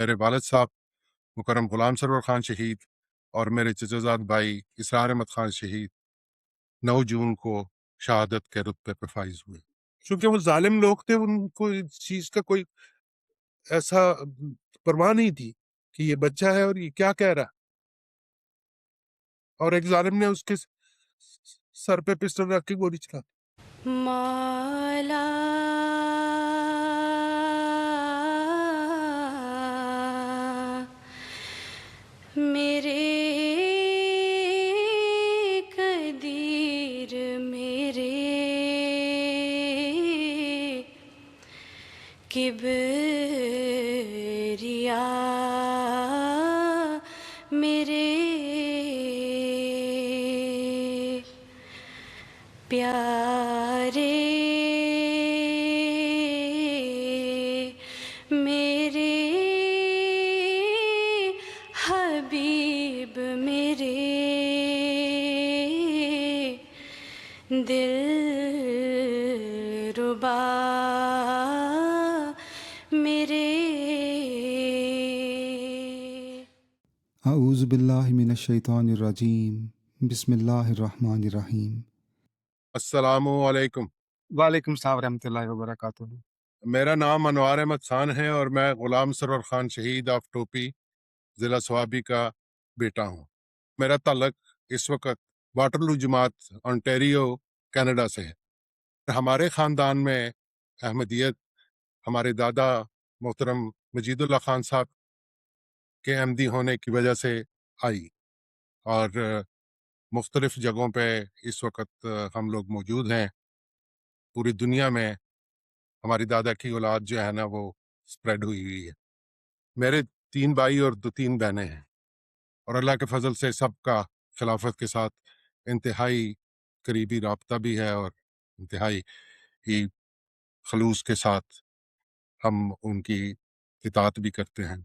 میرے والد صاحب مکرم غلام سرور خان شہید اور میرے چچا بھائی اسرار احمد خان شہید 9 جون کو شہادت کے رتبے پہ فائز ہوئے۔ چونکہ وہ ظالم لوگ تھے، ان کو اس چیز کا کوئی ایسا پرواہ نہیں تھی کہ یہ بچہ ہے اور یہ کیا کہہ رہا ہے، اور ایک ظالم نے اس کے سر پہ پسٹل رکھ کے گولی چلا دی۔ مولا میرے قدیر میرے کبریا میرے پیارے میرے حبیب میرے دل ربا میرے۔ اعوذ باللہ من الشیطان الرجیم، بسم اللہ الرحمن الرحیم۔ السلام علیکم، وعلیکم السلام ورحمۃ اللہ وبرکاتہ۔ میرا نام انوار احمد خان ہے اور میں غلام سرور خان شہید آف ٹوپی ضلع سوابی کا بیٹا ہوں۔ میرا تعلق اس وقت واٹرلو جماعت انٹیریو کینیڈا سے ہے۔ ہمارے خاندان میں احمدیت ہمارے دادا محترم مجید اللہ خان صاحب کے احمدی ہونے کی وجہ سے آئی، اور مختلف جگہوں پہ اس وقت ہم لوگ موجود ہیں۔ پوری دنیا میں ہماری دادا کی اولاد جو ہے نا وہ سپریڈ ہوئی ہے۔ میرے 3 بھائی اور 3 بہنیں ہیں، اور اللہ کے فضل سے سب کا خلافت کے ساتھ انتہائی قریبی رابطہ بھی ہے، اور انتہائی ہی خلوص کے ساتھ ہم ان کی اطاعت بھی کرتے ہیں۔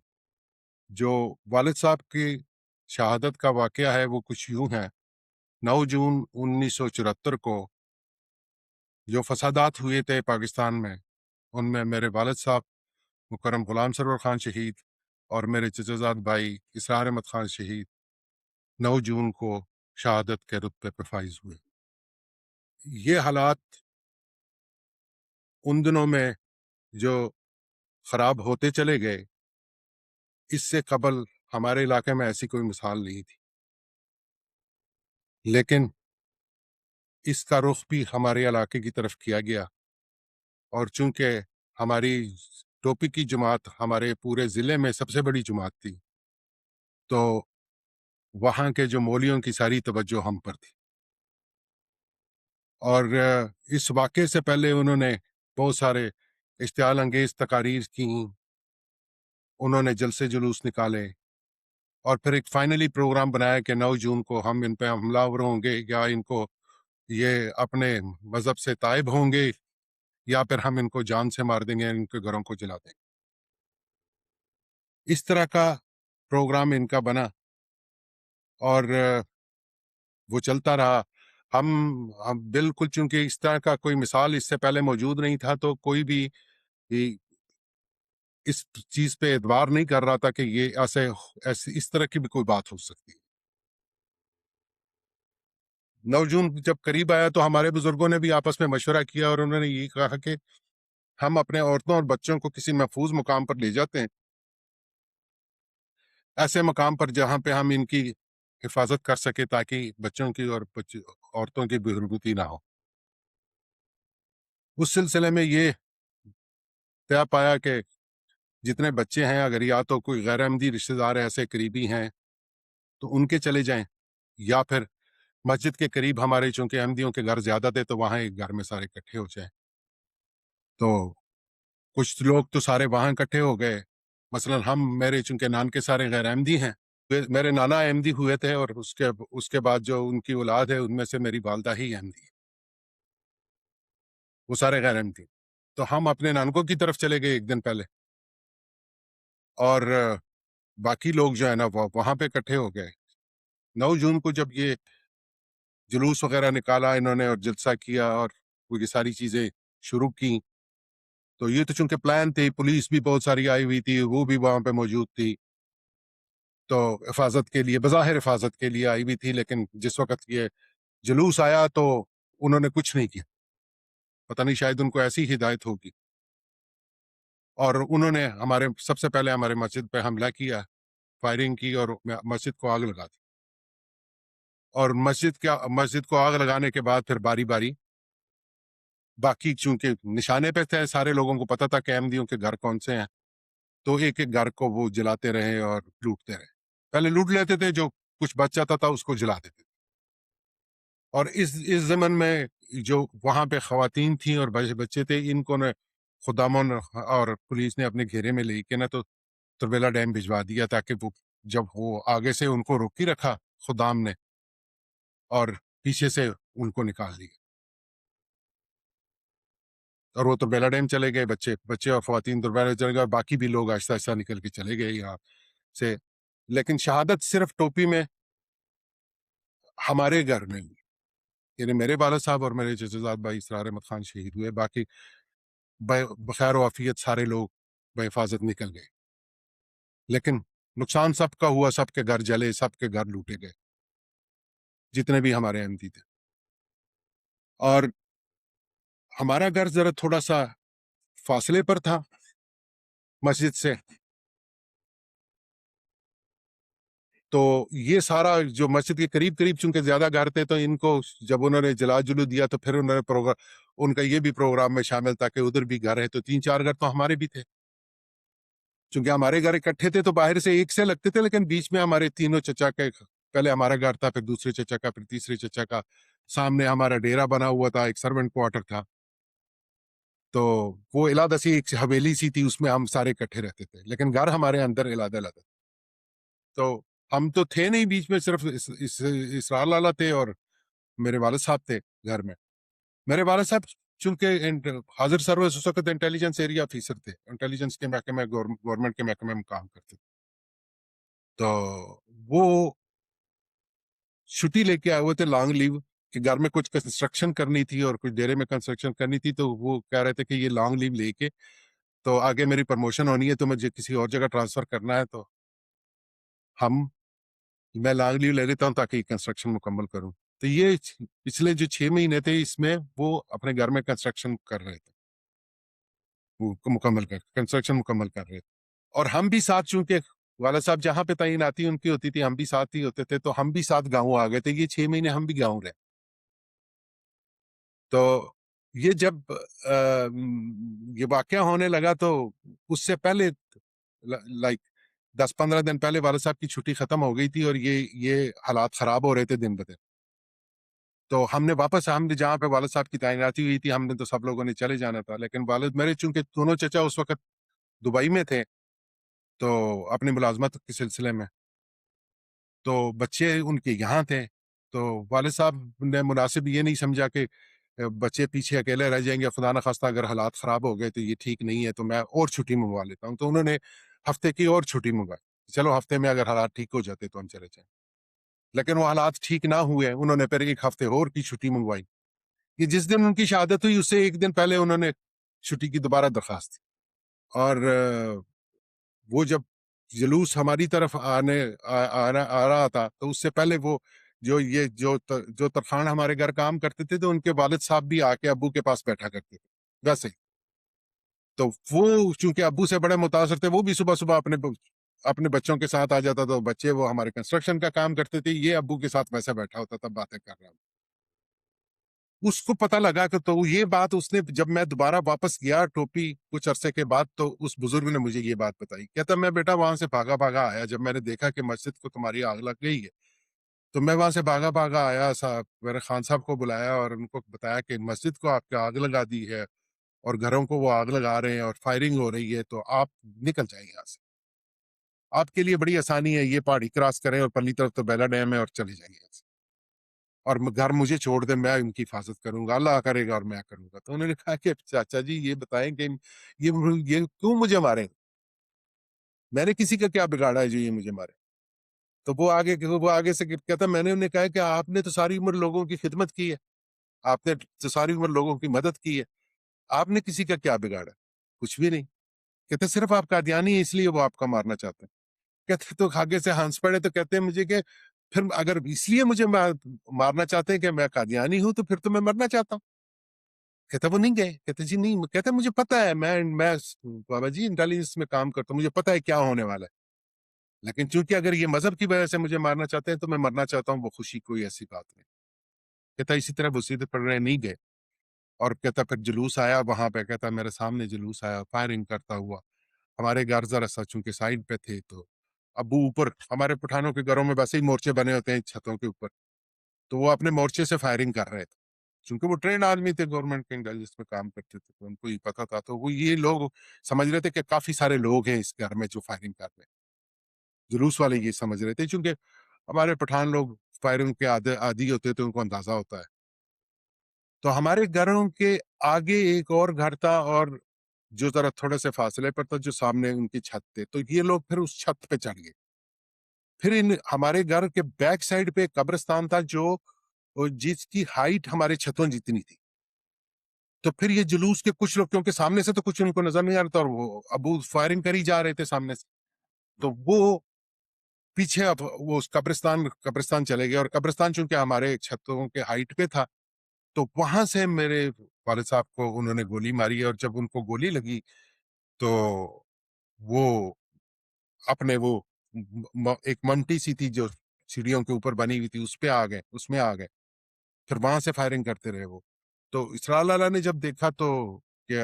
جو والد صاحب کی شہادت کا واقعہ ہے وہ کچھ یوں ہے۔ 9 جون 1974 کو جو فسادات ہوئے تھے پاکستان میں، ان میں میرے والد صاحب مکرم غلام سرور خان شہید اور میرے چچا بھائی اسرار احمد خان شہید 9 جون کو شہادت کے رتبے پہ فائز ہوئے۔ یہ حالات ان دنوں میں جو خراب ہوتے چلے گئے، اس سے قبل ہمارے علاقے میں ایسی کوئی مثال نہیں تھی، لیکن اس کا رخ بھی ہمارے علاقے کی طرف کیا گیا، اور چونکہ ہماری ٹوپی کی جماعت ہمارے پورے ضلع میں سب سے بڑی جماعت تھی، تو وہاں کے جو مولیوں کی ساری توجہ ہم پر تھی، اور اس واقعے سے پہلے انہوں نے بہت سارے اشتعال انگیز تقاریر کی، انہوں نے جلسے جلوس نکالے، اور پھر ایک فائنلی پروگرام بنایا کہ 9 جون کو ہم ان پہ حملہ آور ہوں گے، یا ان کو یہ اپنے مذہب سے تائب ہوں گے، یا پھر ہم ان کو جان سے مار دیں گے، ان کے گھروں کو جلا دیں گے۔ اس طرح کا پروگرام ان کا بنا، اور وہ چلتا رہا۔ ہم بالکل، چونکہ اس طرح کا کوئی مثال اس سے پہلے موجود نہیں تھا، تو کوئی بھی اس چیز پہ اعتبار نہیں کر رہا تھا کہ یہ اس طرح کی بھی کوئی بات ہو سکتی ہے۔ 9 جون جب قریب آیا تو ہمارے بزرگوں نے بھی آپس میں مشورہ کیا، اور انہوں نے یہ کہا کہ ہم اپنے عورتوں اور بچوں کو کسی محفوظ مقام پر لے جاتے ہیں، ایسے مقام پر جہاں پہ ہم ان کی حفاظت کر سکے، تاکہ بچوں کی اور عورتوں کی بےحرمتی نہ ہو۔ اس سلسلے میں یہ طے پایا کہ جتنے بچے ہیں، اگر یا تو کوئی غیر احمدی رشتہ دار ایسے قریبی ہیں تو ان کے چلے جائیں، یا پھر مسجد کے قریب ہمارے چونکہ احمدیوں کے گھر زیادہ تھے تو وہاں ایک گھر میں سارے اکٹھے ہو جائیں۔ تو کچھ لوگ تو سارے وہاں اکٹھے ہو گئے، مثلا میرے چونکہ نان کے سارے غیر احمدی ہیں، میرے نانا احمدی ہوئے تھے، اور اس کے بعد جو ان کی اولاد ہے ان میں سے میری والدہ ہی احمدی ہے، وہ سارے غیر احمدی۔ تو ہم اپنے نانکوں کی طرف چلے گئے ایک دن پہلے، اور باقی لوگ جو ہے نا وہاں پہ اکٹھے ہو گئے۔ 9 جون کو جب یہ جلوس وغیرہ نکالا انہوں نے اور جلسہ کیا اور وہ یہ ساری چیزیں شروع کی، تو یہ تو چونکہ پلان تھی، پولیس بھی بہت ساری آئی ہوئی تھی، وہ بھی وہاں پہ موجود تھی، تو حفاظت کے لیے، بظاہر حفاظت کے لیے آئی ہوئی تھی، لیکن جس وقت یہ جلوس آیا تو انہوں نے کچھ نہیں کیا، پتہ نہیں شاید ان کو ایسی ہدایت ہوگی، اور انہوں نے سب سے پہلے ہمارے مسجد پہ حملہ کیا، فائرنگ کی اور مسجد کو آگ لگا دی، اور مسجد کو آگ لگانے کے بعد پھر باری باری باقی، چونکہ نشانے پہ تھے، سارے لوگوں کو پتہ تھا کہ احمدیوں کے گھر کون سے ہیں، تو ایک ایک گھر کو وہ جلاتے رہے اور لوٹتے رہے، پہلے لوٹ لیتے تھے، جو کچھ بچ جاتا تھا اس کو جلا دیتے تھے، اور اس زمن میں جو وہاں پہ خواتین تھیں اور بچے تھے، ان کو نے خداموں اور پولیس نے اپنے گھیرے میں لے کے نا تو تربیلا ڈیم بھجوا دیا، تاکہ وہ جب وہ آگے سے ان کو روکی رکھا خدام نے، اور پیچھے سے ان کو نکال دیا، اور وہ تربیلا ڈیم چلے گئے، بچے اور خواتین تربیلا چلے گئے، اور باقی بھی لوگ آہستہ آہستہ نکل کے چلے گئے یہاں سے، لیکن شہادت صرف ٹوپی میں ہمارے گھر میں ہوئی، یعنی میرے والد صاحب اور میرے جزاد بھائی اسرار احمد خان شہید ہوئے، باقی بخیر و عافیت سارے لوگ بحفاظت نکل گئے، لیکن نقصان سب کا ہوا، سب کے گھر جلے، سب کے گھر لوٹے گئے، جتنے بھی ہمارے احمدی تھے، اور ہمارا گھر ذرا تھوڑا سا فاصلے پر تھا مسجد سے، تو یہ سارا جو مسجد کے قریب چونکہ زیادہ گھر تھے، تو ان کو جب انہوں نے جلا جلو دیا تو پھر انہوں نے ان کا یہ بھی پروگرام میں شامل تھا کہ ادھر بھی گھر ہے، تو 3-4 گھر تو ہمارے بھی تھے، چونکہ ہمارے گھر اکٹھے تھے تو باہر سے ایک سے لگتے تھے، لیکن بیچ میں ہمارے تینوں چچا کے، پہلے ہمارا گھر تھا، پھر دوسرے چچا کا، پھر تیسرے چچا کا، سامنے ہمارا ڈیرا بنا ہوا تھا، ایک سرونٹ کوارٹر تھا، تو وہ علادہ سی ایک حویلی سی تھی، اس میں ہم سارے اکٹھے رہتے تھے، لیکن گھر ہمارے اندر علادہ علادہ، تو ہم تو تھے نہیں بیچ میں، صرف اسرار لالا تھے اور میرے والد صاحب تھے گھر میں۔ میرے والد صاحب چونکہ حاضر سروس اس وقت انٹیلیجنس ایریا آفیسر تھے، انٹیلیجنس کے محکمے، گورنمنٹ کے محکمے میں کام کرتے تھے، تو وہ چھٹی لے کے آئے ہوئے تھے، لانگ لیو، کہ گھر میں کچھ کنسٹرکشن کرنی تھی اور کچھ ڈیرے میں کنسٹرکشن کرنی تھی، تو وہ کہہ رہے تھے کہ یہ لانگ لیو لے کے، تو آگے میری پروموشن ہونی ہے تو مجھے کسی اور جگہ ٹرانسفر کرنا ہے، تو میں لانگ لیو لے لیتا ہوں تاکہ کنسٹرکشن مکمل کروں۔ تو یہ پچھلے جو 6 مہینے تھے، اس میں وہ اپنے گھر میں کنسٹرکشن کر رہے تھے، وہ کنسٹرکشن مکمل کر رہے تھے، اور ہم بھی ساتھ، چونکہ والد صاحب جہاں پہ تعیناتی ان کی ہوتی تھی، ہم بھی ساتھ ہی ہوتے تھے، تو ہم بھی ساتھ گاؤں آ گئے تھے، یہ 6 مہینے ہم بھی گاؤں رہے۔ تو یہ جب یہ واقعہ ہونے لگا، تو اس سے پہلے لائک 10-15 دن پہلے والد صاحب کی چھٹی ختم ہو گئی تھی، اور یہ حالات خراب ہو رہے تھے دن بدن، تو ہم نے واپس، ہم نے جہاں پہ والد صاحب کی تعیناتی ہوئی تھی، ہم نے تو سب لوگوں نے چلے جانا تھا، لیکن والد میرے چونکہ دونوں چچا اس وقت دبئی میں تھے، تو اپنی ملازمت کے سلسلے میں، تو بچے ان کے یہاں تھے، تو والد صاحب نے مناسب یہ نہیں سمجھا کہ بچے پیچھے اکیلے رہ جائیں گے، خدا نخواستہ اگر حالات خراب ہو گئے تو یہ ٹھیک نہیں ہے، تو میں اور چھٹی منگوا لیتا ہوں، تو انہوں نے ہفتے کی اور چھٹی منگوائی، چلو ہفتے میں اگر حالات ٹھیک ہو جاتے تو ہم چلے جائیں، لیکن وہ حالات ٹھیک نہ ہوئے، انہوں نے پھر ایک ہفتے اور کی چھٹی منگوائی، یہ جس دن ان کی شہادت ہوئی اس سے ایک دن پہلے انہوں نے چھٹی کی دوبارہ درخواست کی، اور وہ جب جلوس ہماری طرف آ رہا تھا، تو اس سے پہلے وہ جو ترخان ہمارے گھر کام کرتے تھے، تو ان کے والد صاحب بھی آ کے ابو کے پاس بیٹھا کرتے تھے ویسے ہی، تو وہ چونکہ ابو سے بڑے متاثر تھے، وہ بھی صبح صبح اپنے بچوں کے ساتھ آ جاتا تھا، بچے وہ ہمارے کنسٹرکشن کا کام کرتے تھے، یہ ابو کے ساتھ ویسے بیٹھا ہوتا تھا، باتیں کر رہا ہوں۔ اس کو پتہ لگا کہ، تو یہ بات اس نے، جب میں دوبارہ واپس گیا ٹوپی کچھ عرصے کے بعد، تو اس بزرگ نے مجھے یہ بات بتائی، کہتا میں بیٹا وہاں سے بھاگا آیا، جب میں نے دیکھا کہ مسجد کو تمہاری آگ لگ گئی ہے، تو میں وہاں سے بھاگا آیا، میرے خان صاحب کو بلایا اور ان کو بتایا کہ مسجد کو آپ کے آگ لگا دی ہے، اور گھروں کو وہ آگ لگا رہے ہیں اور فائرنگ ہو رہی ہے، تو آپ نکل جائیں یہاں سے، آپ کے لیے بڑی آسانی ہے، یہ پہاڑی کراس کریں اور پرلی طرف تو بیلا ڈیم ہے، اور چلے جائیں یہاں سے، اور گھر مجھے چھوڑ دیں، میں ان کی حفاظت کروں گا، اللہ کرے گا اور میں کروں گا۔ تو انہوں نے کہا کہ چاچا جی یہ بتائیں کہ یہ کیوں مجھے مارے، میں نے کسی کا کیا بگاڑا ہے جو یہ مجھے مارے؟ تو وہ آگے سے کہتا، میں نے انہیں کہا کہ آپ نے تو ساری عمر لوگوں کی خدمت کی ہے، آپ نے تو ساری عمر لوگوں کی مدد کی ہے، آپ نے کسی کا کیا بگاڑا؟ کچھ بھی نہیں. کہتے صرف آپ قادیانی ہیں اس لیے وہ آپ کا مارنا چاہتے ہیں. کہتے تو آگے سے ہنس پڑے تو کہتے ہیں مجھے کہ پھر اگر اس لیے مجھے مارنا چاہتے ہیں کہ میں قادیانی ہوں تو پھر تو میں مرنا چاہتا ہوں. کہتا وہ نہیں گئے. کہتے جی نہیں. کہتے مجھے پتا ہے میں بابا جی انٹیلیجنس میں کام کرتا ہوں, مجھے پتا ہے کیا ہونے والا ہے, لیکن چونکہ اگر یہ مذہب کی وجہ سے مجھے مارنا چاہتے ہیں تو میں مرنا چاہتا ہوں, وہ خوشی کوئی ایسی بات نہیں. کہتا اسی طرح وسیلے پڑھ رہے نہیں گئے. اور کہتا پھر جلوس آیا وہاں پہ, کہتا میرے سامنے جلوس آیا فائرنگ کرتا ہوا. ہمارے گھر ذرا سا چونکہ سائڈ پہ تھے تو ابو اوپر, ہمارے پٹھانوں کے گھروں میں ویسے ہی مورچے بنے ہوتے ہیں چھتوں کے اوپر, تو وہ اپنے مورچے سے فائرنگ کر رہے تھے. چونکہ وہ ٹرینڈ آدمی تھے, گورنمنٹ کے انٹیلیجنس میں کام کرتے تھے, تو ان کو یہ پتا تھا. تو وہ یہ لوگ سمجھ رہے تھے کہ کافی سارے لوگ ہیں اس گھر میں جو فائرنگ کر رہے ہیں. جلوس والے یہ سمجھ رہے تھے, چونکہ ہمارے پٹھان لوگ فائرنگ کے عادی ہوتے تھے, ان کو اندازہ ہوتا ہے. تو ہمارے گھروں کے آگے ایک اور گھر تھا, اور جو ذرا تھوڑے سے فاصلے پر تھا, جو سامنے ان کی چھت تھے. تو یہ لوگ پھر اس چھت پہ چڑھ گئے. پھر ہمارے گھر کے بیک سائڈ پہ قبرستان تھا جو جس کی ہائٹ ہمارے چھتوں جتنی تھی. تو پھر یہ جلوس کے کچھ لوگ, کیونکہ سامنے سے تو کچھ ان کو نظر نہیں آ رہا تھا, اور وہ ابو فائرنگ کر ہی جا رہے تھے سامنے سے, تو وہ پیچھے اب وہ اس قبرستان چلے گئے. اور قبرستان چونکہ ہمارے چھتوں کے ہائٹ پہ تھا, تو وہاں سے میرے والد صاحب کو انہوں نے گولی ماری. اور جب ان کو گولی لگی تو وہ اپنے وہ ایک منٹی سی تھی جو سیڑھیوں کے اوپر بنی ہوئی تھی, اس میں آ گئے. پھر وہاں سے فائرنگ کرتے رہے وہ. تو اسرار لالا نے جب دیکھا تو کہ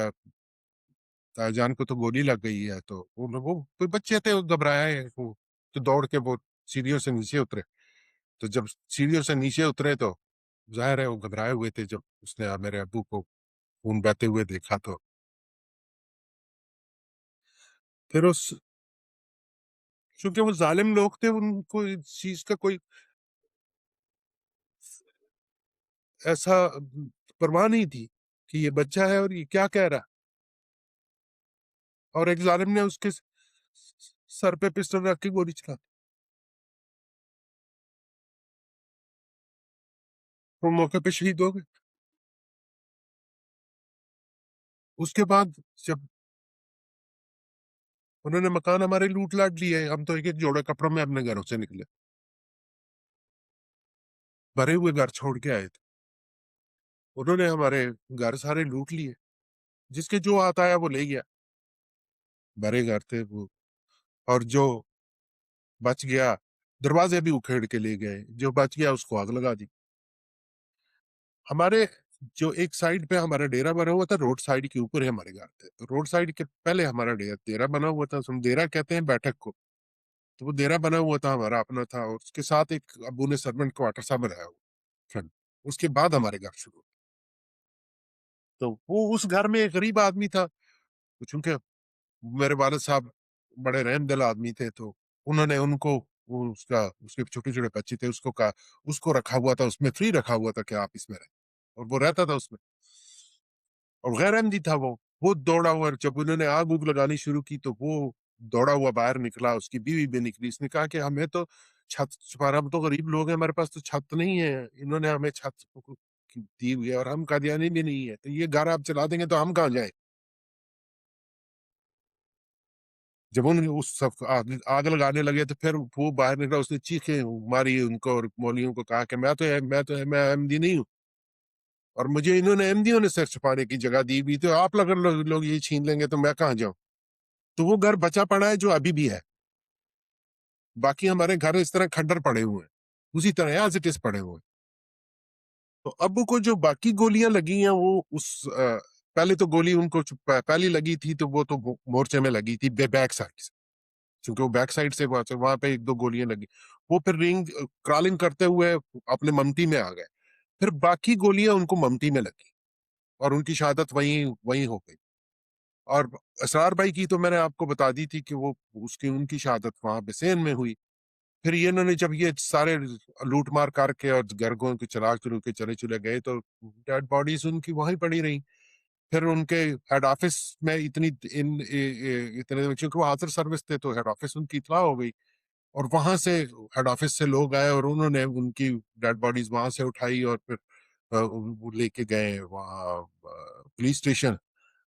جان کو تو گولی لگ گئی ہے, تو وہ کوئی بچے تھے, وہ گھبرائے, وہ تو دوڑ کے وہ سیڑھیوں سے نیچے اترے. تو جب سیڑھیوں سے نیچے اترے تو ظاہر ہے وہ گھبرائے ہوئے تھے. جب اس نے میرے ابو کو خون بہتے ہوئے دیکھا تو پھر چونکہ وہ ظالم لوگ تھے, ان کو اس چیز کا کوئی ایسا پرواہ نہیں تھی کہ یہ بچہ ہے اور یہ کیا کہہ رہا. اور ایک ظالم نے اس کے سر پہ پسٹل رکھ کے گولی چلا, وہ موقع پہ شہید ہو گئے. اس کے بعد جب انہوں نے مکان ہمارے لوٹ لاٹ لیے, ہم تو ایک ایک جوڑے کپڑوں میں اپنے گھروں سے نکلے, بھرے ہوئے گھر چھوڑ کے آئے تھے. انہوں نے ہمارے گھر سارے لوٹ لیے, جس کے جو آتا ہے وہ لے گیا. بھرے گھر تھے وہ, اور جو بچ گیا دروازے بھی اکھیڑ کے لے گئے, جو بچ گیا اس کو آگ لگا دی. ہمارے جو ایک سائڈ پہ ہمارا ڈیرا بنا ہوا تھا, روڈ سائڈ کے اوپر ہی ہمارے گھر تھے. تو روڈ سائڈ کے پہلے ہمارا ڈیرا بنا ہوا تھا, ہم ڈیرا کہتے ہیں بیٹھک کو. تو وہ ڈیرا بنا ہوا تھا ہمارا اپنا تھا, اور اس کے ساتھ ایک ابو نے سرونٹ کوارٹر سا بنایا ہوا. اس کے بعد ہمارے گھر شروع. تو وہ اس گھر میں ایک غریب آدمی تھا, چونکہ میرے والد صاحب بڑے رحم دل آدمی تھے, تو انہوں نے ان کو اس کے چھوٹے چھوٹے بچے تھے, اس کو کہا, اس کو رکھا ہوا تھا, اس میں فری رکھا ہوا تھا کہ آپ اس میں رہیں, اور وہ رہتا تھا اس میں. اور غیر احمدی تھا وہ دوڑا ہوا. جب انہوں نے آگ اگ لگانی شروع کی تو وہ دوڑا ہوا باہر نکلا, اس کی بیوی بھی نکلی. اس نے کہا کہ ہمیں تو چھت چھپانا, ہم تو غریب لوگ ہیں, ہمارے پاس تو چھت نہیں ہے, انہوں نے ہمیں چھت دی ہوئی ہے, اور ہم قادیانی بھی نہیں ہے, تو یہ گھر آپ چلا دیں گے تو ہم کہاں جائیں. جب انہوں نے اس آگ لگانے لگے تو پھر وہ باہر نکلا, اس نے چیخیں ماری ان کو, اور مولویوں کو کہا کہ میں احمدی نہیں ہوں, اور مجھے انہوں نے احمدیوں نے سر چھپانے کی جگہ دی بھی, تو آپ اگر لوگ یہ چھین لیں گے تو میں کہاں جاؤں. تو وہ گھر بچا پڑا ہے جو ابھی بھی ہے. باقی ہمارے گھر اس طرح کھنڈر پڑے ہوئے ہیں, اسی طرح ایز اٹ از پڑے ہوئے ہیں. تو ابو کو جو باقی گولیاں لگی ہیں وہ پہلے تو گولی ان کو پہلی لگی تھی, تو وہ تو مورچے میں لگی تھی بیک سائڈ سے, چونکہ وہ بیک سائڈ سے وہاں پہ ایک دو گولیاں لگی. وہ پھر کرالنگ کرتے ہوئے اپنے ممٹی میں آ گئے. پھر باقی گولیاں ان کو ممٹی میں لگی, اور ان کی شہادت وہیں ہو گئی. اور اسرار بھائی کی تو میں نے آپ کو بتا دی تھی کہ وہ ان کی شہادت وہاں بسین میں ہوئی. پھر یہ انہوں نے جب یہ سارے لوٹ مار کر کے اور گرگوں کے چلا کے چلے گئے, تو ڈیڈ باڈیز ان کی وہیں پڑی رہی. پھر ان کے ہیڈ آفس میں اتنے چونکہ وہ حاضر سروس تھے, تو ہیڈ آفس ان کی اطلاع ہو گئی, اور وہاں سے ہیڈ آفس سے لوگ آئے, اور انہوں نے ان کی ڈیڈ باڈیز وہاں سے اٹھائی, اور پھر وہ لے کے گئے وہاں پولیس اسٹیشن.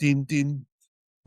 3 3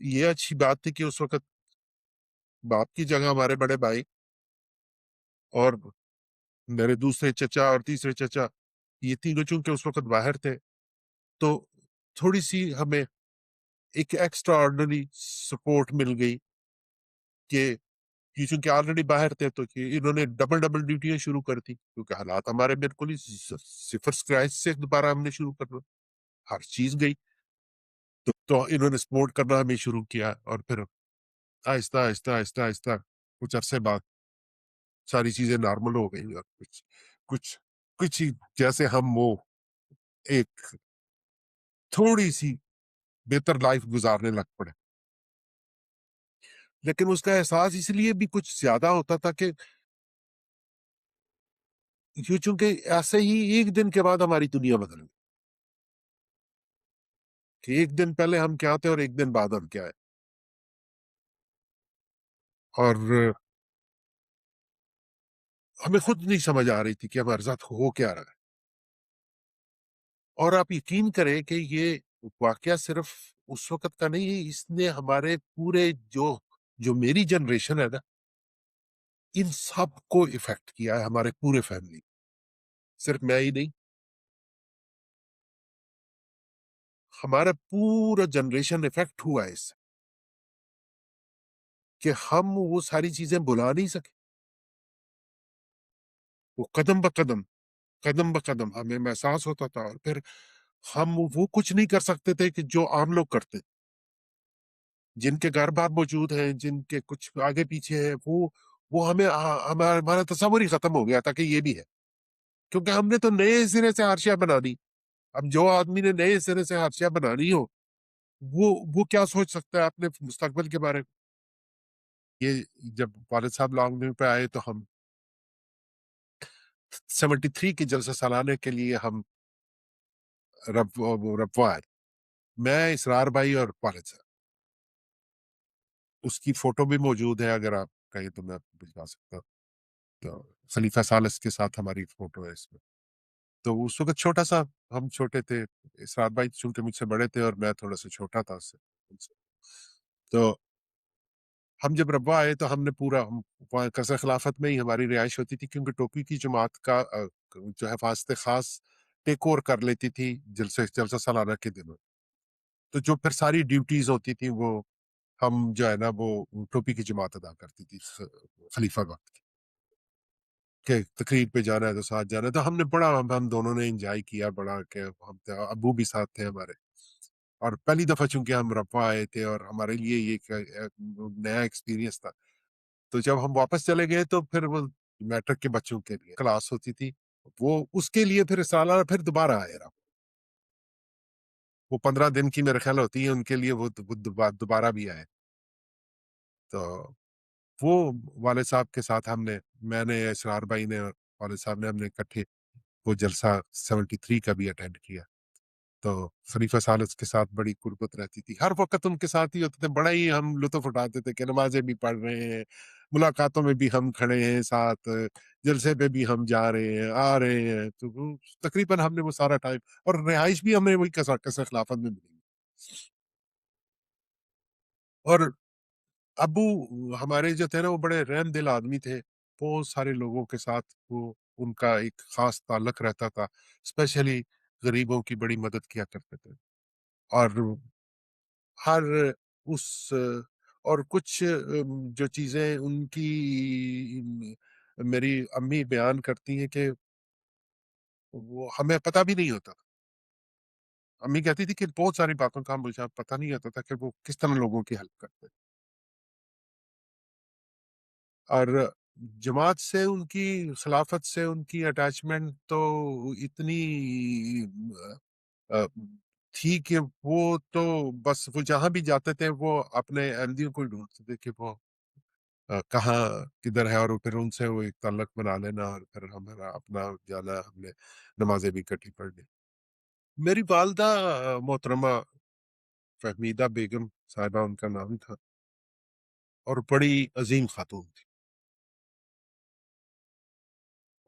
یہ اچھی بات تھی کہ اس وقت باپ کی جگہ ہمارے بڑے بھائی اور میرے دوسرے چچا اور تیسرے چچا یہ تینوں چونکہ اس وقت باہر تھے تو تھوڑی سی ہمیں ایک ایکسٹرا آرڈنری سپورٹ مل گئی کہ یہ چونکہ آلریڈی باہر تھے تو کہ انہوں نے ڈبل ڈبل ڈیوٹیاں شروع کر دی کیونکہ حالات ہمارے بالکل ہی صفر اسکریچ سے دوبارہ ہم نے شروع کرنا ہر چیز گئی تو انہوں نے سپورٹ کرنا ہمیں شروع کیا اور پھر آہستہ آہستہ آہستہ آہستہ کچھ عرصے بعد ساری چیزیں نارمل ہو گئی اور کچھ کچھ ہی جیسے ہم وہ ایک تھوڑی سی بہتر لائف گزارنے لگ پڑے لیکن اس کا احساس اس لیے بھی کچھ زیادہ ہوتا تھا کہ یہ چونکہ ایسے ہی ایک دن کے بعد ہماری دنیا بدل گئی کہ ایک دن پہلے ہم کیا تھے اور ایک دن بعد ہم کیا ہے اور ہمیں خود نہیں سمجھ آ رہی تھی کہ ہمارے ساتھ ہو کیا رہا ہے اور آپ یقین کریں کہ یہ واقعہ صرف اس وقت کا نہیں ہے اس نے ہمارے پورے جو میری جنریشن ہے نا ان سب کو افیکٹ کیا ہے ہمارے پورے فیملی صرف میں ہی نہیں ہمارا پورا جنریشن افیکٹ ہوا ہے اس سے کہ ہم وہ ساری چیزیں بلا نہیں سکے وہ قدم بقدم ہمیں محسوس ہوتا تھا اور پھر ہم وہ کچھ نہیں کر سکتے تھے کہ جو عام لوگ کرتے جن کے گھر بار موجود ہیں جن کے کچھ آگے پیچھے ہے وہ ہمارا تصور ہی ختم ہو گیا تھا کہ یہ بھی ہے کیونکہ ہم نے تو نئے سرے سے ہارشیاں بنا دی اب جو آدمی نے نئے سرے سے ہارشیاں بنانی ہو وہ کیا سوچ سکتا ہے اپنے مستقبل کے بارے میں یہ جب والد صاحب لانگ ڈرائیو پہ آئے تو ہم 73 کے جلسہ سالانے کے لیے ہم ربوہ آئے میں اسرار بھائی اور والد صاحب اس کی فوٹو بھی موجود ہے اگر آپ کہیں تو میں آپ کو بھجوا سکتا ہوں تو خلیفہ ثالث کے ساتھ ہماری فوٹو ہے اس میں تو اس وقت چھوٹا سا ہم چھوٹے تھے اسرار بھائی چونکہ مجھ سے بڑے تھے اور میں تھوڑا سا چھوٹا تھا اس سے تو ہم جب ربوہ آئے تو ہم نے پورا قصر خلافت میں ہی ہماری رہائش ہوتی تھی کیونکہ ٹوپی کی جماعت کا جو حفاظت خاص ٹیک اوور کر لیتی تھی جلسہ سالانہ کے دنوں تو جو پھر ساری ڈیوٹیز ہوتی تھی وہ ہم جو ہے نا وہ ٹوپی کی جماعت ادا کرتی تھی خلیفہ وقت کی کہ تقریر پہ جانا ہے تو ساتھ جانا ہے تو ہم نے بڑا ہم دونوں نے انجوائے کیا بڑا کہ ہم ابو بھی ساتھ تھے ہمارے اور پہلی دفعہ چونکہ ہم ربوہ آئے تھے اور ہمارے لیے یہ نیا ایکسپیرینس تھا تو جب ہم واپس چلے گئے تو پھر وہ میٹرک کے بچوں کے لیے کلاس ہوتی تھی وہ اس کے لیے پھر سالانہ پھر دوبارہ آئے رہا وہ 15 دن کی میرے خیال ہوتی ہے ان کے لیے وہ دوبارہ بھی آئے تو وہ والد صاحب کے ساتھ میں نے اسرار بھائی نے اور والد صاحب نے ہم نے اکٹھے وہ جلسہ 73 کا بھی اٹینڈ کیا تو خلیفہ ثالث کے ساتھ بڑی قربت رہتی تھی ہر وقت ان کے ساتھ ہی ہوتے تھے بڑا ہی ہم لطف اٹھاتے تھے کہ نمازیں بھی پڑھ رہے ہیں ملاقاتوں میں بھی ہم کھڑے ہیں ساتھ جلسے پہ بھی ہم جا رہے ہیں آ رہے ہیں تو تقریباً ہم نے وہ سارا ٹائم اور رہائش بھی ہمیں وہی قصر خلافت میں ملی اور ابو ہمارے جو تھے نا وہ بڑے رحم دل آدمی تھے بہت سارے لوگوں کے ساتھ وہ ان کا ایک خاص تعلق رہتا تھا اسپیشلی غریبوں کی بڑی مدد کیا کرتے تھے اور ہر اس اور کچھ جو چیزیں ان کی میری امی بیان کرتی ہیں کہ وہ ہمیں پتہ بھی نہیں ہوتا تھا امی کہتی تھی کہ بہت ساری باتوں کا مجھے پتہ نہیں ہوتا تھا کہ وہ کس طرح لوگوں کی ہیلپ کرتے اور جماعت سے ان کی خلافت سے ان کی اٹیچمنٹ تو اتنی تھی کہ وہ تو بس وہ جہاں بھی جاتے تھے وہ اپنے احمدیوں کو ہی ڈھونڈتے تھے کہ وہ کہاں کدھر ہے اور پھر ان سے وہ ایک تعلق بنا لینا اور پھر ہمارا اپنا جانا ہم نے نمازیں بھی اکٹھی پڑھ لی میری والدہ محترمہ فہمیدہ بیگم صاحبہ ان کا نام تھا اور بڑی عظیم خاتون تھی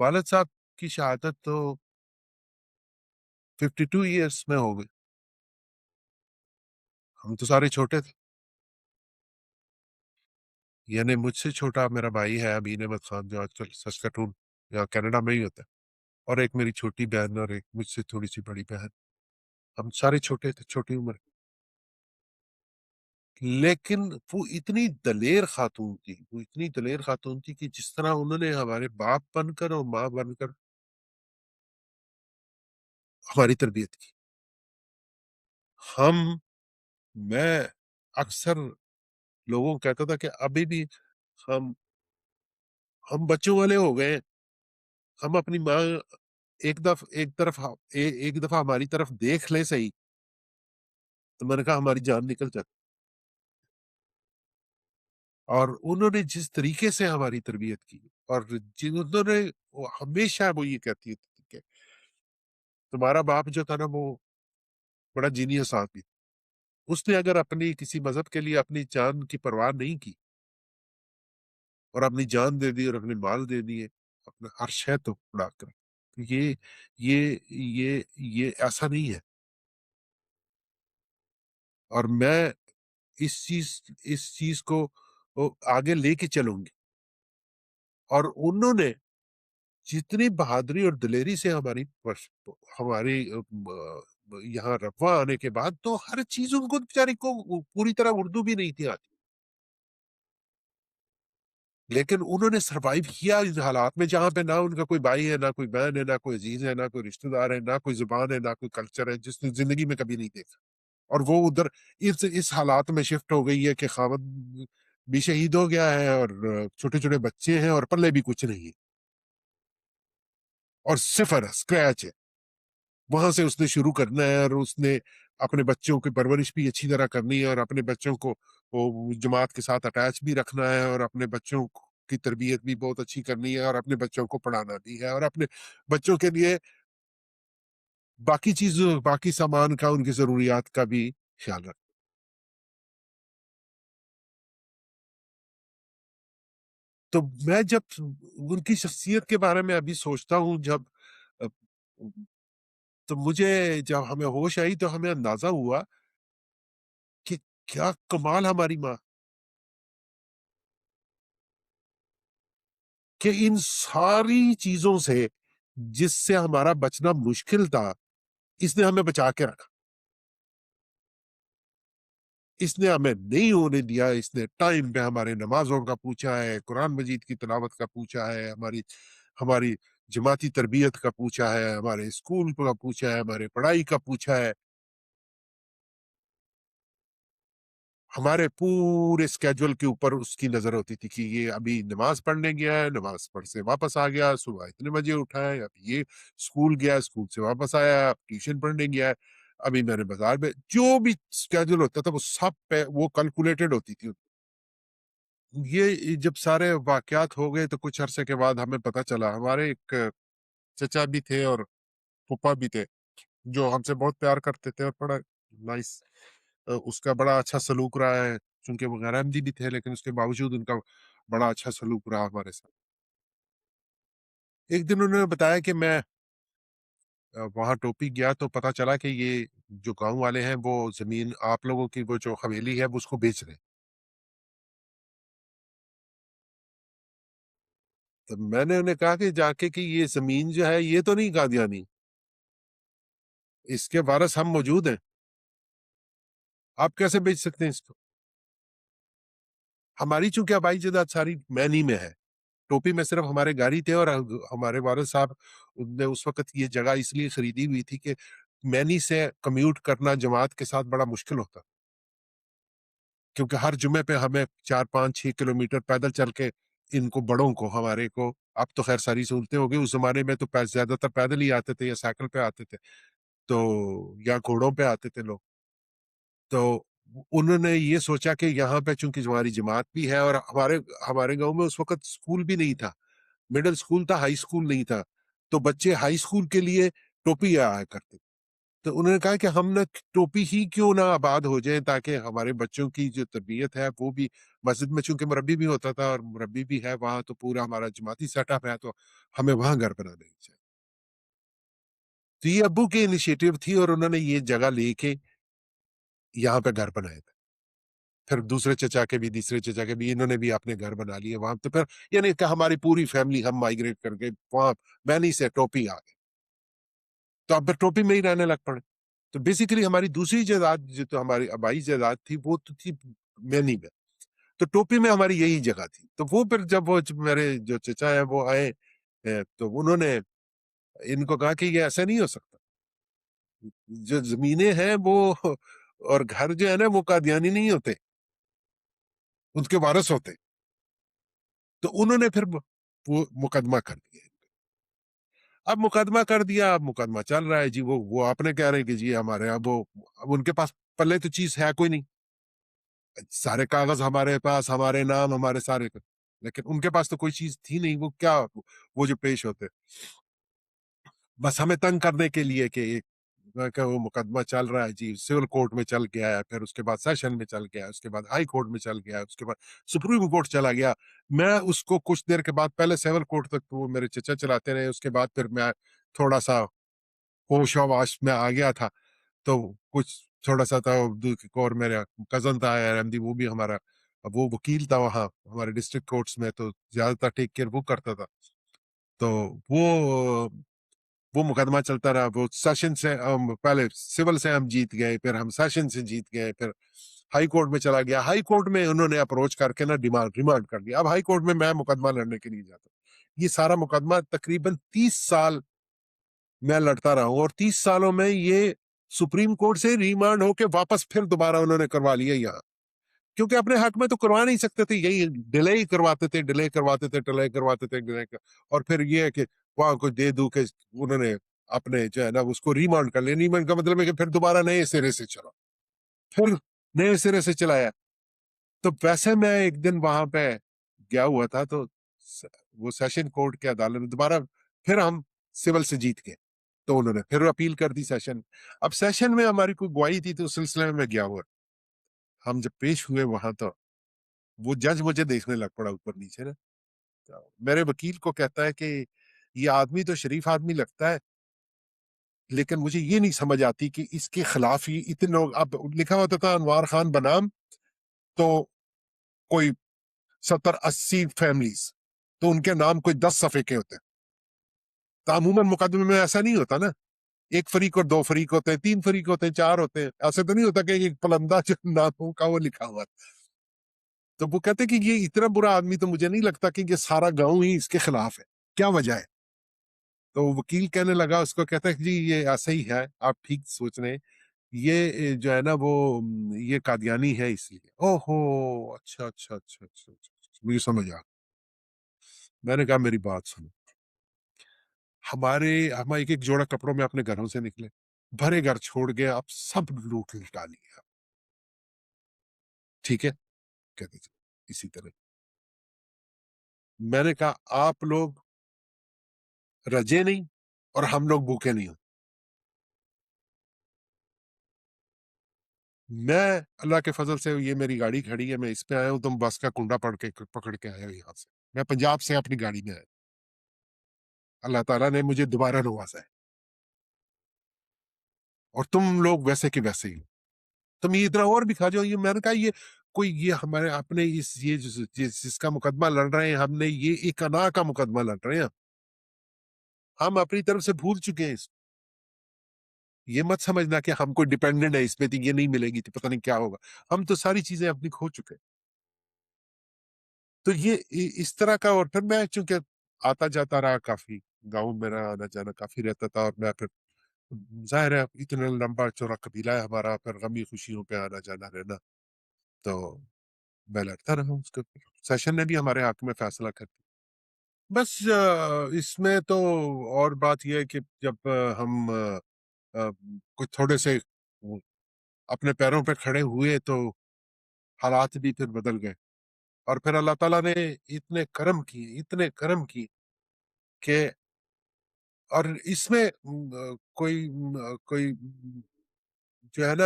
والد صاحب کی شہادت تو 52 ایئرس میں ہو گئی ہم تو سارے چھوٹے تھے یعنی مجھ سے چھوٹا میرا بھائی ہے ابین احمد خان جو آج کل سسکٹون یا کینیڈا میں ہی ہوتا ہے، اور ایک میری چھوٹی بہن اور ایک مجھ سے تھوڑی سی بڑی بہن، ہم سارے چھوٹے تھے، چھوٹی عمر، لیکن وہ اتنی دلیر خاتون تھی، وہ اتنی دلیر خاتون تھی کہ جس طرح انہوں نے ہمارے باپ بن کر اور ماں بن کر ہماری تربیت کی. ہم میں اکثر لوگوں کو کہتا تھا کہ ابھی بھی ہم ہم بچوں والے ہو گئے ہیں. ہم اپنی ماں ایک دفعہ ہماری طرف دیکھ لے صحیح، تو میں نے کہا ہماری جان نکل جاتی. اور انہوں نے جس طریقے سے ہماری تربیت کی، اور انہوں نے ہمیشہ وہ یہ کہتی تھی کہ تمہارا باپ جو تھا نا وہ بڑا جینیس آدمی، اس نے اگر اپنی کسی مذہب کے لیے اپنی جان کی پرواہ نہیں کی اور اپنی جان دے دی اور اپنے مال دے دیے، اپنا ہر شے تو اڑا کر، یہ یہ ایسا نہیں ہے. اور میں اس چیز کو آگے لے کے چلوں گی. اور انہوں نے جتنی بہادری اور دلیری سے ہماری یہاں رفع آنے کے بعد تو ہر چیز ان کو بیچاری کو پوری طرح اردو بھی نہیں تھی آتی، لیکن انہوں نے سروائیو کیا اس حالات میں جہاں پہ نہ ان کا کوئی بھائی ہے، نہ کوئی بہن ہے، نہ کوئی عزیز ہے، نہ کوئی رشتہ دار ہے، نہ کوئی زبان ہے، نہ کوئی کلچر ہے، جس نے زندگی میں کبھی نہیں دیکھا. اور وہ ادھر اس حالات میں شفٹ ہو گئی ہے کہ خاوند بھی شہید ہو گیا ہے اور چھوٹے چھوٹے بچے ہیں اور پلے بھی کچھ نہیں ہے، اور صفر اسکریچ ہے. وہاں سے اس نے شروع کرنا ہے، اور اس نے اپنے بچوں کی پرورش بھی اچھی طرح کرنی ہے، اور اپنے بچوں کو وہ جماعت کے ساتھ اٹیچ بھی رکھنا ہے، اور اپنے بچوں کی تربیت بھی بہت اچھی کرنی ہے، اور اپنے بچوں کو پڑھانا بھی ہے، اور اپنے بچوں کے لیے باقی سامان کا، ان کی ضروریات کا بھی خیال رکھنا. تو میں جب ان کی شخصیت کے بارے میں ابھی سوچتا ہوں، تو مجھے جب ہمیں ہوش آئی تو ہمیں اندازہ ہوا کہ کیا کمال ہماری ماں، کہ ان ساری چیزوں سے جس سے ہمارا بچنا مشکل تھا، اس نے ہمیں بچا کے رکھا. اس نے ہمیں نہیں ہونے دیا. اس نے ٹائم پہ ہمارے نمازوں کا پوچھا ہے، قرآن مجید کی تلاوت کا پوچھا ہے، ہماری جماعتی تربیت کا پوچھا ہے، ہمارے اسکول کا پوچھا ہے، ہمارے پڑھائی کا پوچھا ہے. ہمارے پورے اسکیجول کے اوپر اس کی نظر ہوتی تھی کہ یہ ابھی نماز پڑھنے گیا ہے، نماز پڑھ سے واپس آ گیا، صبح اتنے بجے اٹھا ہے، اب یہ اسکول گیا، اسکول سے واپس آیا، اب ٹیوشن پڑھنے گیا ہے، ابھی میں نے بازار میں جو بھی اسکیجول ہوتا تھا وہ سب پہ وہ کیلکولیٹڈ ہوتی تھی. یہ جب سارے واقعات ہو گئے تو کچھ عرصے کے بعد ہمیں پتہ چلا، ہمارے ایک چچا بھی تھے اور پھپھا بھی تھے جو ہم سے بہت پیار کرتے تھے اور بڑا نائس، اس کا بڑا اچھا سلوک رہا ہے، چونکہ وہ غیر احمدی بھی تھے لیکن اس کے باوجود ان کا بڑا اچھا سلوک رہا ہمارے ساتھ. ایک دن انہوں نے بتایا کہ میں وہاں ٹوپی گیا تو پتا چلا کہ یہ جو گاؤں والے ہیں وہ زمین آپ لوگوں کی وہ جو حویلی ہے وہ اس کو بیچ رہے ہیں. تو میں نے انہیں کہا کہ جا کے کہ یہ زمین جو ہے یہ تو نہیں قادیانی، اس کے وارث ہم موجود ہیں، آپ کیسے بیچ سکتے ہیں اس کو؟ ہماری چونکہ آبائی جداد ساری مینی میں ہے، ٹوپی میں صرف ہمارے گاڑی تھے، اور ہمارے والد صاحب نے اس وقت یہ جگہ اس لیے خریدی ہوئی تھی کہ مینی سے کمیوٹ کرنا جماعت کے ساتھ بڑا مشکل ہوتا، کیونکہ ہر جمعے پہ ہمیں 4 5 6 کلومیٹر پیدل چل کے ان کو بڑوں کو ہمارے کو، اب تو خیر ساری سہولتیں ہو گئی، اس زمانے میں تو زیادہ تر پیدل ہی آتے تھے یا سائیکل پہ آتے تھے، تو یا گھوڑوں پہ آتے تھے لوگ. تو انہوں نے یہ سوچا کہ یہاں پہ چونکہ ہماری جماعت بھی ہے، اور ہمارے گاؤں میں اس وقت اسکول بھی نہیں تھا، مڈل اسکول تھا، ہائی اسکول نہیں تھا، تو بچے ہائی اسکول کے لیے ٹوپی آیا کرتے. تو انہوں نے کہا کہ ہم نہ ٹوپی ہی کیوں نہ آباد ہو جائیں، تاکہ ہمارے بچوں کی جو تربیت ہے وہ بھی مسجد میں، چونکہ مربی بھی ہوتا تھا اور مربی بھی ہے وہاں، تو پورا ہمارا جماعتی سیٹ اپ ہے، تو ہمیں وہاں گھر بنانے چاہیے. تو یہ ابو کی انیشیٹو تھی اور انہوں نے یہ جگہ لے کے یہاں پہ گھر بنائے تھے. پھر دوسرے چچا کے بھی تیسرے چچا کے بھی انہوں نے بھی اپنے گھر بنا لیے وہاں. تو پھر یعنی کہ ہماری پوری فیملی ہم مائگریٹ کر کے وہاں بینی سے ٹوپی آ گئے. تو اب پھر ٹوپی میں ہی رہنے لگ پڑے. تو بیسیکلی ہماری دوسری جائیداد جو تو ہماری آبائی جائیداد تھی وہ تو تھی مینی میں. تو ٹوپی میں ہماری یہی جگہ تھی. تو وہ پھر جب وہ میرے جو چچا ہیں وہ آئے تو انہوں نے ان کو کہا کہ یہ ایسا نہیں ہو سکتا. جو زمینیں ہیں وہ اور گھر جو ہے نا وہ قادیانی نہیں ہوتے, ان کے وارث ہوتے. تو انہوں نے پھر وہ مقدمہ کر دیا. اب مقدمہ کر دیا, اب مقدمہ چل رہا ہے جی. وہ آپ نے کہہ رہے کہ جی ہمارے اب ان کے پاس پلے تو چیز ہے کوئی نہیں, سارے کاغذ ہمارے پاس, ہمارے نام ہمارے سارے, لیکن ان کے پاس تو کوئی چیز تھی نہیں. وہ کیا وہ جو پیش ہوتے بس ہمیں تنگ کرنے کے لیے کہ وہ مقدمہ چل رہا ہے جی, سول کورٹ میں چل کے آیا, پھر اس کے بعد سیشن میں چل گیا, اس کے بعد ہائی کورٹ میں چل گیا, اس کے بعد سپریم کورٹ چلا گیا. میں اس کو کچھ دیر کے بعد پہلے سیول کورٹ تک تو وہ میرے چچا چلاتے رہے, اس کے بعد پھر میں تھوڑا سا ہوش و واش میں آ گیا تھا. تو کچھ تھوڑا سا تھا, اور میرا کزن تھا احمدی, وہ بھی ہمارا وہ وکیل تھا وہاں ہمارے ڈسٹرکٹ کورٹس میں, تو زیادہ تر ٹیک کیئر وہ کرتا تھا. تو وہ مقدمہ چلتا رہا. وہ سیشن سے پہلے سول سے ہم جیت گئے, پھر ہم سیشن سے جیت گئے, پھر ہائی کورٹ میں چلا گیا. ہائی کورٹ میں انہوں نے اپروچ کر کے نا ریمانڈ کر دیا. اب ہائی کورٹ میں میں مقدمہ لڑنے کے لیے جاتا ہوں. یہ سارا مقدمہ تقریباً 30 سال میں لڑتا رہا ہوں, اور 30 سالوں میں یہ سپریم کورٹ سے ریمانڈ ہو کے واپس پھر دوبارہ انہوں نے کروا لیا یہاں, کیونکہ اپنے حق میں تو کروا نہیں سکتے تھے, یہی ڈیلے ہی کرواتے تھے. اور پھر یہ ہے کہ وہاں کو دے دوں کہ انہوں نے اپنے جو ہے نا اس کو ریمانڈ کر لیا. ریمانڈ کا مطلب ہے کہ پھر دوبارہ نئے سرے سے چلا, پھر نئے سرے سے چلایا. تو ویسے میں ایک دن وہاں پہ گیا ہوا تھا, تو وہ سیشن کورٹ کے عدالت میں دوبارہ پھر ہم سول سے جیت گئے, تو انہوں نے پھر اپیل کر دی سیشن. اب سیشن میں ہماری کوئی گواہی تھی, تو اس سلسلے میں گیا ہوا. ہم جب پیش ہوئے وہاں, تو وہ جج مجھے دیکھنے لگ پڑا اوپر نیچے نا. میرے وکیل کو کہتا ہے کہ یہ آدمی تو شریف آدمی لگتا ہے, لیکن مجھے یہ نہیں سمجھ آتی کہ اس کے خلاف ہی اتنے لوگ. اب لکھا ہوتا تھا انوار خان بنام, تو کوئی 70-80 فیملیز, تو ان کے نام کوئی 10 صفحے کے ہوتے ہیں. تو عموماً مقدمے میں ایسا نہیں ہوتا نا, ایک فریق اور 2 فریق ہوتے ہیں, 3 فریق ہوتے ہیں, 4 ہوتے ہیں. ایسا تو نہیں ہوتا کہ ایک پلندہ جو ناموں کا وہ لکھا ہوا. تو وہ کہتے کہ یہ اتنا برا آدمی تو مجھے نہیں لگتا کہ یہ سارا گاؤں ہی اس کے خلاف ہے, کیا وجہ ہے. تو وکیل کہنے لگا, اس کو کہتا ہے کہ جی یہ ایسا ہی ہے, آپ ٹھیک سوچ رہے ہیں, یہ جو ہے نا وہ یہ قادیانی ہے اس لیے. او ہو, اچھا, مجھے سمجھ آ. میں نے کہا میری بات سنو, ہم ایک جوڑا کپڑوں میں اپنے گھروں سے نکلے, بھرے گھر چھوڑ گئے, اب سب لوٹ لٹا لیے. ٹھیک ہے, کہتے تھے اسی طرح. میں نے کہا آپ لوگ رجے نہیں اور ہم لوگ بھوکے نہیں ہوں. میں اللہ کے فضل سے, یہ میری گاڑی کھڑی ہے, میں اس پہ آیا ہوں, تم بس کا کنڈا پکڑ کے آیا ہو یہاں سے. میں پنجاب سے اپنی گاڑی میں آیا, اللہ تعالیٰ نے مجھے دوبارہ نوازا ہے, اور تم لوگ ویسے کہ ویسے ہی, تم یہ اتنا اور بھی کھا جاؤ. یہ میں نے کہا یہ کوئی یہ ہمارے اپنے یہ جس کا مقدمہ لڑ رہے ہیں, ہم نے یہ ایک انا کا مقدمہ لڑ رہے ہیں, ہم اپنی طرف سے بھول چکے ہیں. یہ مت سمجھنا کہ ہم کوئی ڈیپینڈنٹ ہے اس پہ, یہ نہیں ملے گی تو پتہ نہیں کیا ہوگا. ہم تو ساری چیزیں اپنی کھو چکے. تو یہ اس طرح کا. اور پھر میں چونکہ آتا جاتا رہا, کافی گاؤں میرا آنا جانا کافی رہتا تھا, اور میں پھر ظاہر ہے اتنا لمبا چوڑا قبیلہ ہے ہمارا, پھر غمی خوشیوں پہ آنا جانا رہنا, تو میں لڑتا رہا ہوں. اس کو سیشن نے بھی ہمارے حق میں فیصلہ کر دیا. بس اس میں تو اور بات یہ ہے کہ جب ہم کچھ تھوڑے سے اپنے پیروں پہ کھڑے ہوئے, تو حالات بھی پھر بدل گئے. اور پھر اللہ تعالیٰ نے اتنے کرم کی کہ, اور اس میں کوئی جو ہے نا,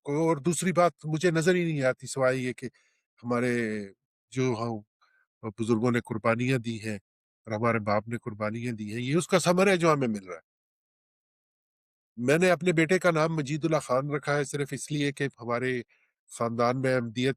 کوئی اور دوسری بات مجھے نظر ہی نہیں آتی سوائے یہ کہ ہمارے جو بزرگوں نے قربانیاں دی ہیں, اور ہمارے باپ نے قربانیاں دی ہیں, یہ اس کا ثمر ہے جو ہمیں مل رہا ہے. میں نے اپنے بیٹے کا نام مجید اللہ خان رکھا ہے صرف اس لیے کہ ہمارے خاندان میں احمدیت